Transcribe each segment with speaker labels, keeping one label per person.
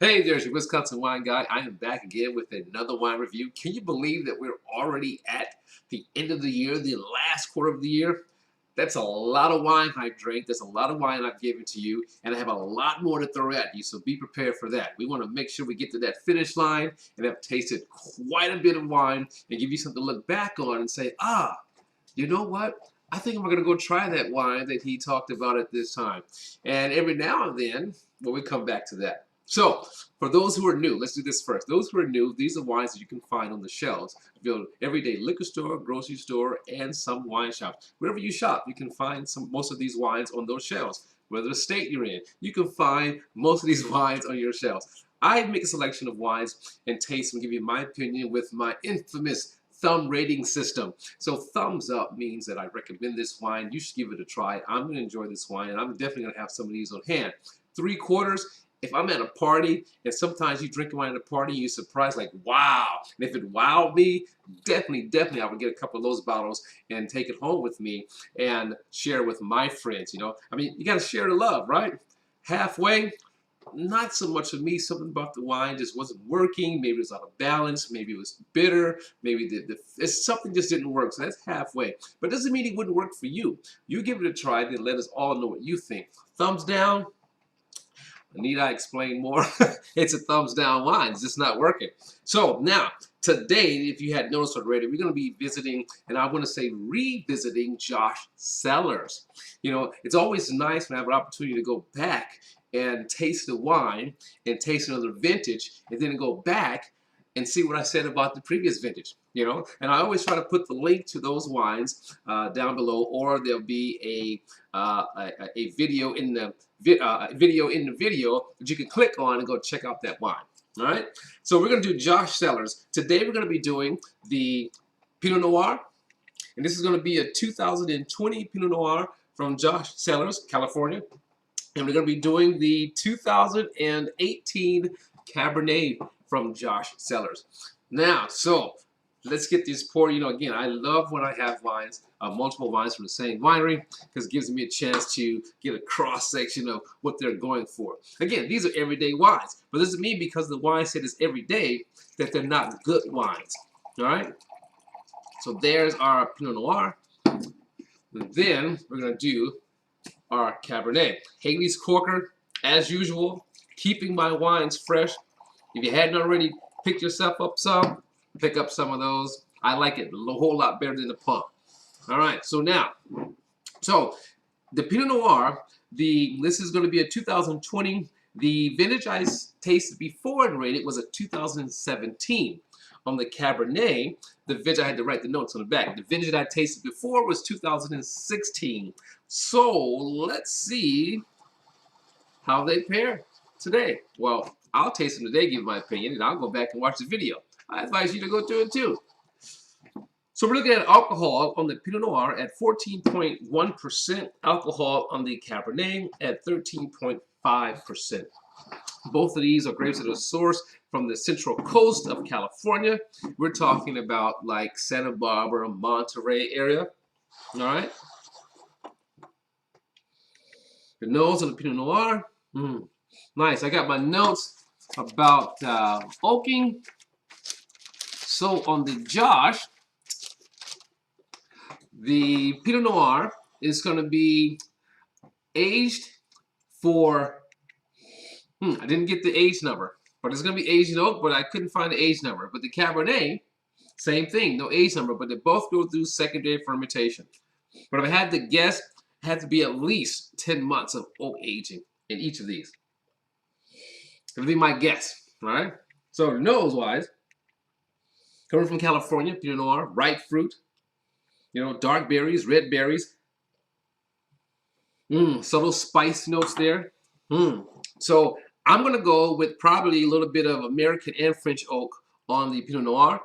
Speaker 1: Hey, there's your Wisconsin wine guy. I am back again with another wine review. Can you believe that we're already at the end of the year, the last quarter of the year? That's a lot of wine I've drank. That's a lot of wine I've given to you, and I have a lot more to throw at you, so be prepared for that. We want to make sure we get to that finish line and have tasted quite a bit of wine and give you something to look back on and say, you know what? I think I'm going to go try that wine that he talked about at this time. And every now and then, well, we come back to that. So, for those who are new, let's do this first. Those who are new, these are wines that you can find on the shelves of your everyday liquor store, grocery store, and some wine shops. Wherever you shop, you can find most of these wines on those shelves. Whether the state you're in, you can find most of these wines on your shelves. I make a selection of wines and taste and give you my opinion with my infamous thumb rating system. So thumbs up means that I recommend this wine. You should give it a try. I'm going to enjoy this wine, and I'm definitely going to have some of these on hand. 3/4. If I'm at a party, and sometimes you drink wine at a party, you're surprised, like, wow. And if it wowed me, definitely, I would get a couple of those bottles and take it home with me and share with my friends, you know. I mean, you got to share the love, right? Halfway, not so much of me. Something about the wine just wasn't working. Maybe it was out of balance. Maybe it was bitter. Maybe something just didn't work. So that's halfway. But it doesn't mean it wouldn't work for you. You give it a try, then let us all know what you think. Thumbs down. Need I explain more? It's a thumbs down wine. It's just not working. So now, today, if you had noticed already, we're going to be visiting, and I want to say revisiting Josh Cellars. You know, it's always nice when I have an opportunity to go back and taste the wine and taste another vintage, and then go back and see what I said about the previous vintage, you know. And I always try to put the link to those wines down below, or there'll be a video in the video that you can click on and go check out that wine. All right. So we're going to do Josh Cellars today. We're going to be doing the Pinot Noir, and this is going to be a 2020 Pinot Noir from Josh Cellars, California. And we're going to be doing the 2018 Cabernet from Josh Cellars. Now, so let's get this poured. You know, again, I love when I have wines, multiple wines from the same winery, because it gives me a chance to get a cross-section of what they're going for. Again, these are everyday wines, but doesn't mean because the wine said it's everyday that they're not good wines. All right? So there's our Pinot Noir. And then we're going to do our Cabernet. Haley's Corker, as usual, keeping my wines fresh. If you hadn't already picked yourself up some, pick up some of those. I like it a whole lot better than the pump. All right, so now, the Pinot Noir, this is going to be a 2020. The vintage I tasted before and rated was a 2017. On the Cabernet, the vintage, I had to write the notes on the back. The vintage that I tasted before was 2016. So let's see how they pair today. Well, I'll taste them today, give my opinion, and I'll go back and watch the video. I advise you to go do it too. So we're looking at alcohol on the Pinot Noir at 14.1%, alcohol on the Cabernet at 13.5%. Both of these are grapes that are sourced from the central coast of California. We're talking about like Santa Barbara, Monterey area. All right. The nose on the Pinot Noir. Nice. I got my notes about oaking. So on the Josh, the Pinot Noir is going to be aged for, I didn't get the age number, but it's going to be aged in oak, but I couldn't find the age number. But the Cabernet, same thing, no age number, but they both go through secondary fermentation. But if I had to guess, it had to be at least 10 months of oak aging in each of these. That would be my guess, all right? So nose-wise, coming from California, Pinot Noir, ripe fruit, you know, dark berries, red berries. Subtle spice notes there. So I'm going to go with probably a little bit of American and French oak on the Pinot Noir.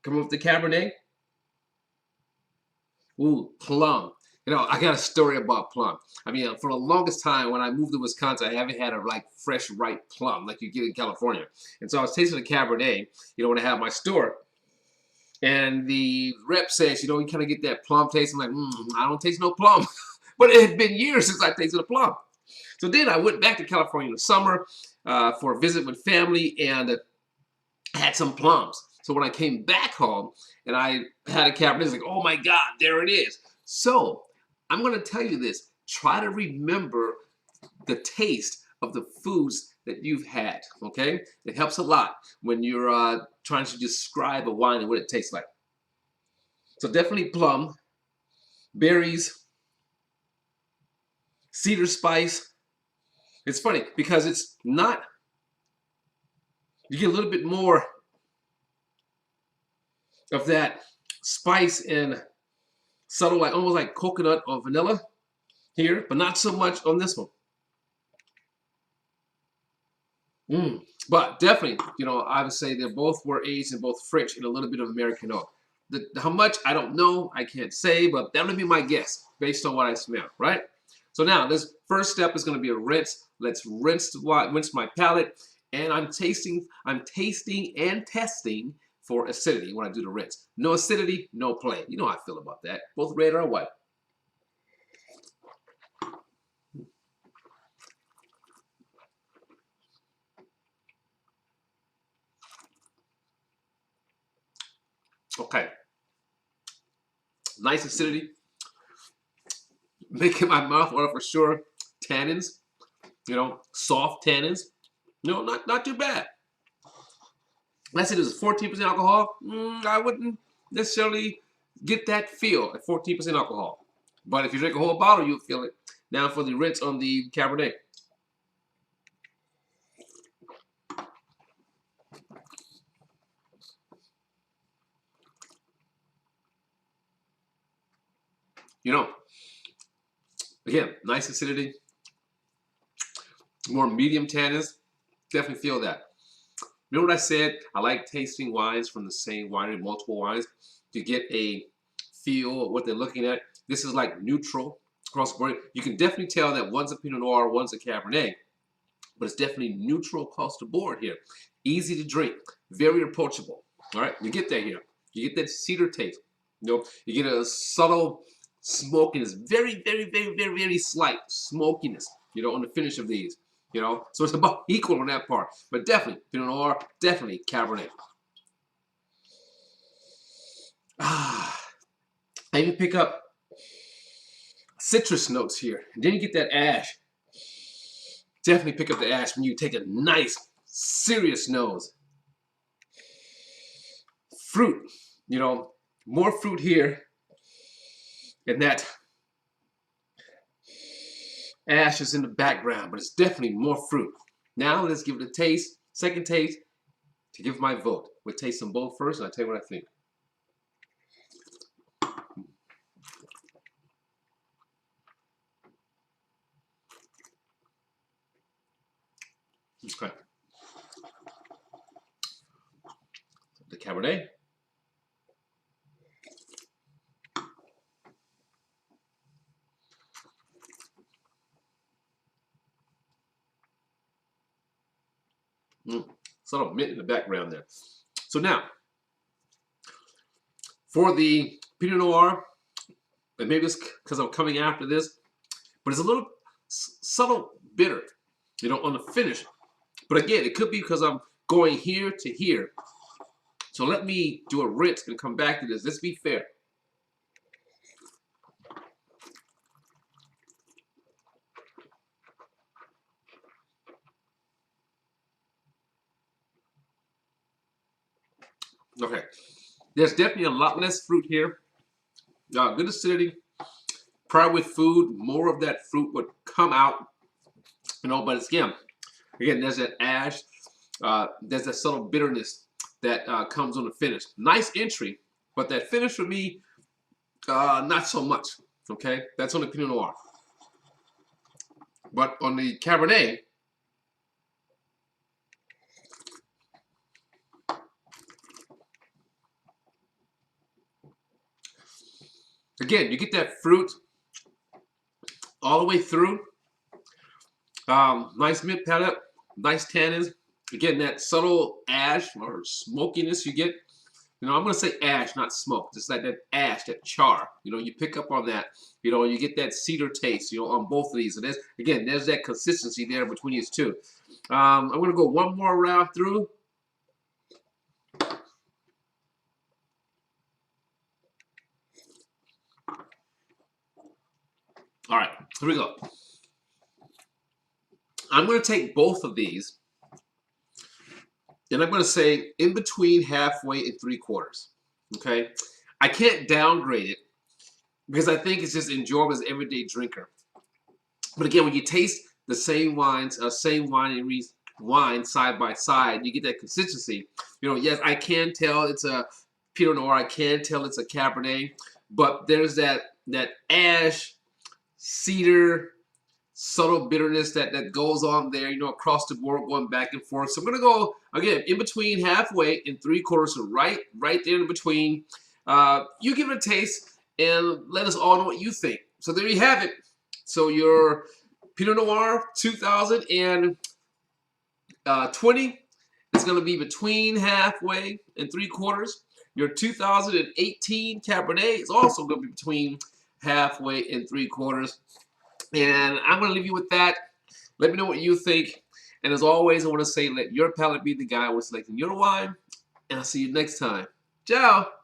Speaker 1: Coming with the Cabernet. Ooh, plum. You know, I got a story about plum. I mean, for the longest time when I moved to Wisconsin, I haven't had a like fresh, ripe plum like you get in California. And so I was tasting the Cabernet, you know, when I had my store. And the rep says, you know, you kind of get that plum taste. I'm like, I don't taste no plum. But it had been years since I tasted a plum. So then I went back to California in the summer. for a visit with family and had some plums. So when I came back home and I had a Cabernet, it's like, oh my God, there it is. So I'm going to tell you this. Try to remember the taste of the foods that you've had, okay? It helps a lot when you're trying to describe a wine and what it tastes like. So definitely plum, berries, cedar spice. It's funny because it's not, you get a little bit more of that spice and subtle, like almost like coconut or vanilla here, but not so much on this one. But definitely, you know, I would say they both were aged in both French and a little bit of American oak. How much, I don't know, I can't say, but that would be my guess based on what I smell, right? So now, this first step is going to be a rinse. Let's rinse my palate, and I'm tasting and testing for acidity when I do the rinse. No acidity, no play. You know how I feel about that. Both red or white. Okay. Nice acidity. Making my mouth water for sure. Tannins, you know, soft tannins. You know, not too bad. Let's say there's 14% alcohol. I wouldn't necessarily get that feel at 14% alcohol. But if you drink a whole bottle, you'll feel it. Now for the rinse on the Cabernet. You know, again, nice acidity. More medium tannins. Definitely feel that. You know what I said? I like tasting wines from the same winery, multiple wines, to get a feel of what they're looking at. This is like neutral across the board. You can definitely tell that one's a Pinot Noir, one's a Cabernet, but it's definitely neutral across the board here. Easy to drink, very approachable. All right, you get that here. You get that cedar taste. You know, you get a subtle smokiness, very, very, very, very, very slight smokiness, you know, on the finish of these. You know, so it's about equal on that part. But definitely, Pinot Noir, definitely Cabernet. I even pick up citrus notes here. And then you get that ash. Definitely pick up the ash when you take a nice, serious nose. Fruit, you know, more fruit here. And that ash is in the background, but it's definitely more fruit. Now let's give it a taste, second taste, to give my vote. We'll taste them both first, and I'll tell you what I think. Okay. The Cabernet. Sort of mint in the background there. So now, for the Pinot Noir, and maybe it's because I'm coming after this, but it's a little subtle bitter, you know, on the finish. But again, it could be because I'm going here to here. So let me do a rinse and come back to this. Let's be fair. Okay, there's definitely a lot less fruit here. Good acidity. Probably with food, more of that fruit would come out, you know. But it's, again, there's that ash. There's that subtle bitterness that comes on the finish. Nice entry, but that finish for me, not so much. Okay, that's on the Pinot Noir. But on the Cabernet, again, you get that fruit all the way through. Nice mid palate, nice tannins. Again, that subtle ash or smokiness you get. You know, I'm going to say ash, not smoke. Just like that ash, that char. You know, you pick up on that. You know, you get that cedar taste, you know, on both of these. And there's, again, there's that consistency there between these two. I'm going to go one more round through. All right, here we go. I'm going to take both of these, and I'm going to say in between halfway and 3/4. Okay, I can't downgrade it because I think it's just enjoyable as an everyday drinker. But again, when you taste the same wines, same wine side by side, you get that consistency. You know, yes, I can tell it's a Pinot Noir. I can tell it's a Cabernet, but there's that ash, cedar, subtle bitterness that goes on there, you know, across the board, going back and forth. So I'm gonna go again in between halfway and 3/4, so right there in between. You give it a taste and let us all know what you think. So there you have it. So your Pinot Noir 2020 is going to be between halfway and 3/4. Your 2018 Cabernet is also going to be between halfway and 3/4. And I'm going to leave you with that. Let me know what you think. And as always, I want to say, let your palate be the guide when selecting your wine. And I'll see you next time. Ciao.